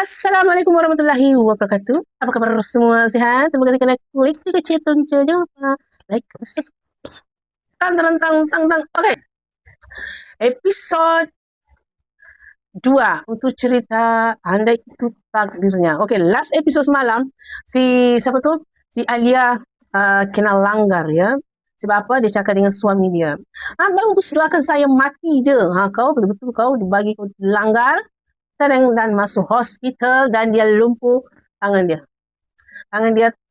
Assalamualaikum warahmatullahi wabarakatuh. Apa kabar semua, sihat? Terima kasih kerana klik kecil tunjuk like, subscribe. Tang tang tang tang tang. Okey. Episod 2 untuk cerita Andai Itu Takdirnya. Okey, last episode semalam siapa tu? Si Alia kena langgar ya. Sebab apa? Dia cakap dengan suami dia. Bagus, doakan saya mati je. Kau betul-betul kau dibagi kau langgar dan masuk hospital dan dia lumpuh tangan dia.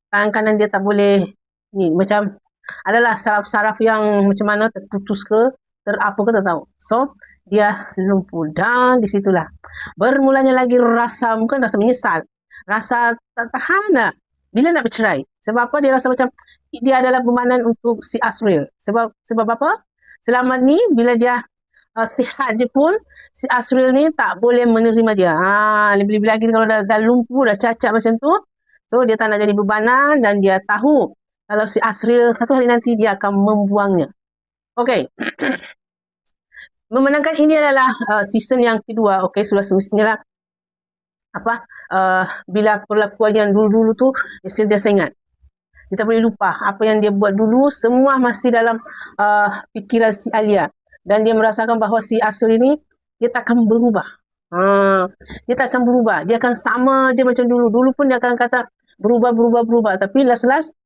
Tangan kanan dia tak boleh ni, macam adalah saraf-saraf yang macam mana terputus ke, terapa ke tak tahu. So, dia lumpuh dan di situlah bermulanya lagi rasa, bukan rasa menyesal, rasa tak tahan lah bila nak bercerai. Sebab apa? Dia rasa macam dia adalah bebanan untuk si Asril. Sebab apa? Selama ni bila dia sihat je pun si Asril ni tak boleh menerima dia. Lebih-lebih lagi kalau dah lumpuh, dah cacat macam tu. So dia tak nak jadi bebanan dan dia tahu kalau si Asril satu hari nanti dia akan membuangnya. Okey. Memenangkan ini adalah season yang kedua. Okey, sudah semestinya lah bila perlakuan yang dulu-dulu tu dia ingat. Kita boleh lupa apa yang dia buat dulu, semua masih dalam fikiran si Alia. Dan dia merasakan bahawa si Asril ini dia takkan berubah. Dia takkan berubah. Dia akan sama je macam dulu. Dulu pun dia akan kata berubah. Tapi last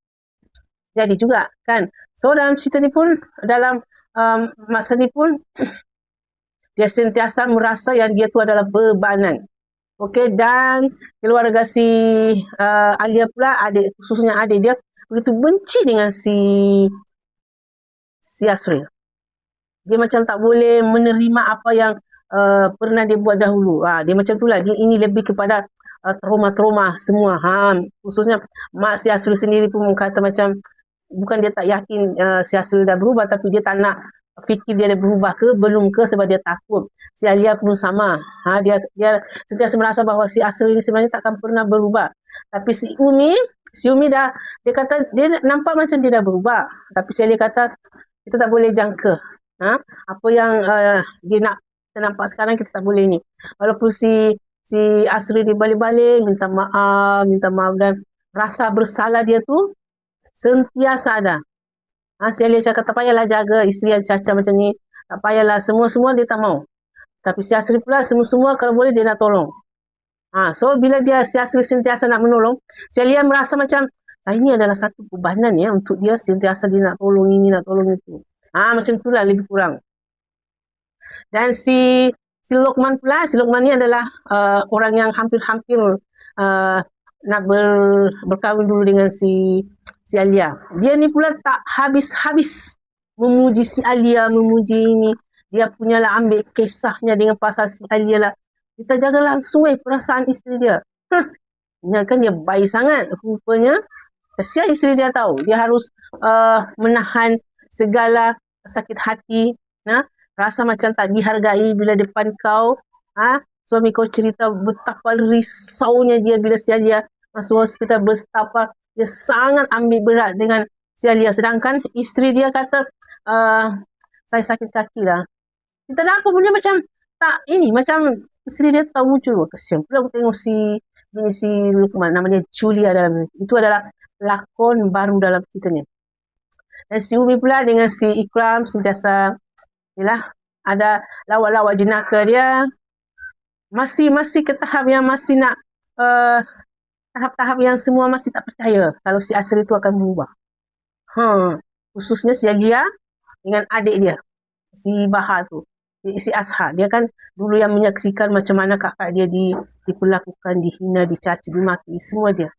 jadi juga kan. So dalam cerita ni pun, dalam masa ni pun dia sentiasa merasa yang dia tu adalah bebanan. Okey, dan keluarga si Alia pula, khususnya adik dia begitu benci dengan si Asril. Dia macam tak boleh menerima apa yang pernah dia buat dahulu. Dia macam itulah. Dia ini lebih kepada trauma-trauma semua. Khususnya mak si Asril sendiri pun kata macam, bukan dia tak yakin si Asril dah berubah, tapi dia tak nak fikir dia dah berubah ke, belum ke, sebab dia takut. Si Alia pun sama. Dia sentiasa merasa bahawa si Asril ini sebenarnya takkan pernah berubah. Tapi si Umi dah, dia kata, dia nampak macam dia dah berubah. Tapi si Alia kata, kita tak boleh jangka. Apa yang dia nak kita nampak sekarang, kita tak boleh ni. Walaupun si Asril dia balik-balik minta maaf dan rasa bersalah dia tu sentiasa ada. Si Alia cakap tak payahlah jaga isteri yang cacat macam ni, tak payahlah, semua dia tak mau. Tapi si Asril pula semua kalau boleh dia nak tolong. So bila si Asril sentiasa nak menolong, si Alia merasa macam ini adalah satu bebanan ya untuk dia, sentiasa dia nak tolong ini, nak tolong itu. Macam itulah lebih kurang. Dan si Lokman pula, si Lokman ni adalah orang yang hampir-hampir nak berkahwin dulu dengan si Alia. Dia ni pula tak habis-habis memuji si Alia, memuji ini. Dia punyalah ambil kisahnya dengan pasal si Alia lah. Kita jaga langsung perasaan isteri dia. Kan dia baik sangat. Rupanya, kesian isteri dia tahu. Dia harus menahan segala sakit hati, rasa macam tak dihargai bila depan kau. Suami kau cerita betapa risaunya dia bila si Alia masuk hospital, betapa dia sangat ambil berat dengan si Alia. Sedangkan isteri dia kata, saya sakit kaki lah. Kita dah apa punya macam tak ini, macam isteri dia tak muncul. Kesian pula aku tengok si Lukman, namanya Julia dalam itu adalah lakon baru dalam cerita ni. Dan si Umi pula dengan si Ikram sentiasa ada lawak-lawak jenaka dia. Masih ke tahap yang masih nak tahap-tahap yang semua masih tak percaya kalau si Asril itu akan berubah. Khususnya si Alia dengan adik dia, si Bahar tu, si Ashar. Dia kan dulu yang menyaksikan macam mana kakak dia diperlakukan, dihina, dicaci, dimaki, semua dia.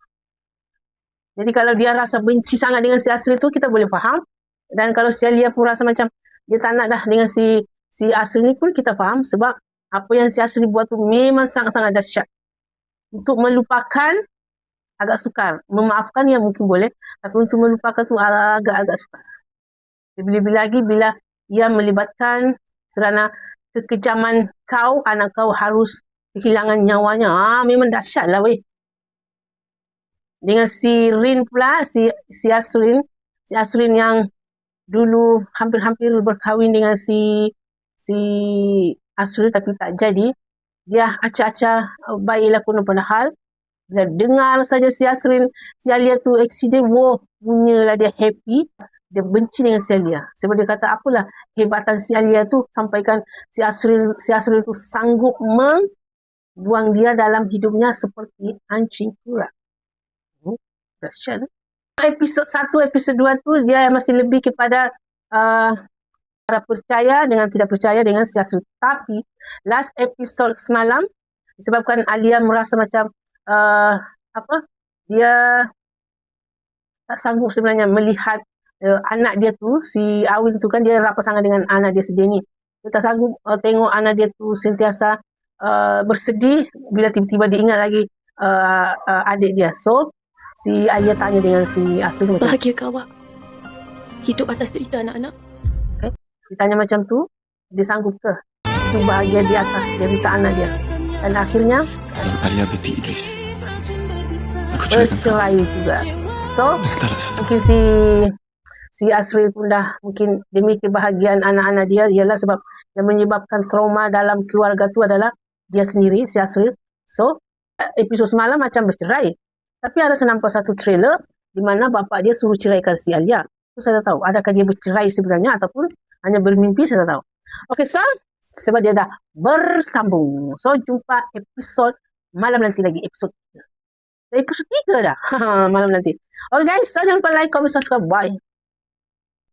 Jadi kalau dia rasa benci sangat dengan si Asril tu, kita boleh faham. Dan kalau si Alia pun rasa macam dia tak nak dah dengan si Asril ni pun kita faham. Sebab apa yang si Asril buat tu memang sangat-sangat dahsyat. Untuk melupakan agak sukar. Memaafkan ya mungkin boleh. Tapi untuk melupakan tu agak sukar. Lebih-lebih lagi bila ia melibatkan kerana kekejaman kau, anak kau harus kehilangan nyawanya. Memang dahsyat lah weh. Dengan si Rin pula, si Asrin yang dulu hampir-hampir berkahwin dengan si Asril tapi tak jadi. dia acah-acah baik lakon padahal bila dengar saja si Alia tu accident, punyalah dia happy, dia benci dengan si Alia. Sebab dia kata apalah hebatan si Alia tu sampaikan si Asril tu sanggup membuang dia dalam hidupnya seperti anjing kura. Dahsyat. Episod 1, episod 2 tu dia masih lebih kepada cara percaya dengan tidak percaya dengan si Asril. Tapi last episode semalam disebabkan Alia merasa macam dia tak sanggup sebenarnya melihat anak dia tu, si Awin tu kan dia rapat sangat dengan anak dia sedih ni. Dia tak sanggup tengok anak dia tu sentiasa bersedih bila tiba-tiba dia ingat lagi adik dia. So si Alia tanya dengan si Asril macam, bahagia ke awak hidup atas derita anak-anak? Okay. Dia tanya macam tu, dia sanggup ke hidup bahagia di atas derita anak dia? Dan akhirnya Alia binti Idris, aku bercerai juga. So mungkin si Asril pun dah mungkin demi kebahagiaan anak-anak dia, ialah sebab yang menyebabkan trauma dalam keluarga tu adalah dia sendiri, si Asril. So episod semalam macam bercerai. Tapi ada nampak satu trailer di mana bapak dia suruh ceraikan si Alia. Itu saya tak tahu. Adakah dia bercerai sebenarnya ataupun hanya bermimpi, saya tak tahu. Okay, so sebab dia dah bersambung. So jumpa episod malam nanti lagi. Episod 3 dah. Malam nanti. Okay guys, so jangan lupa like, comment, subscribe. Bye.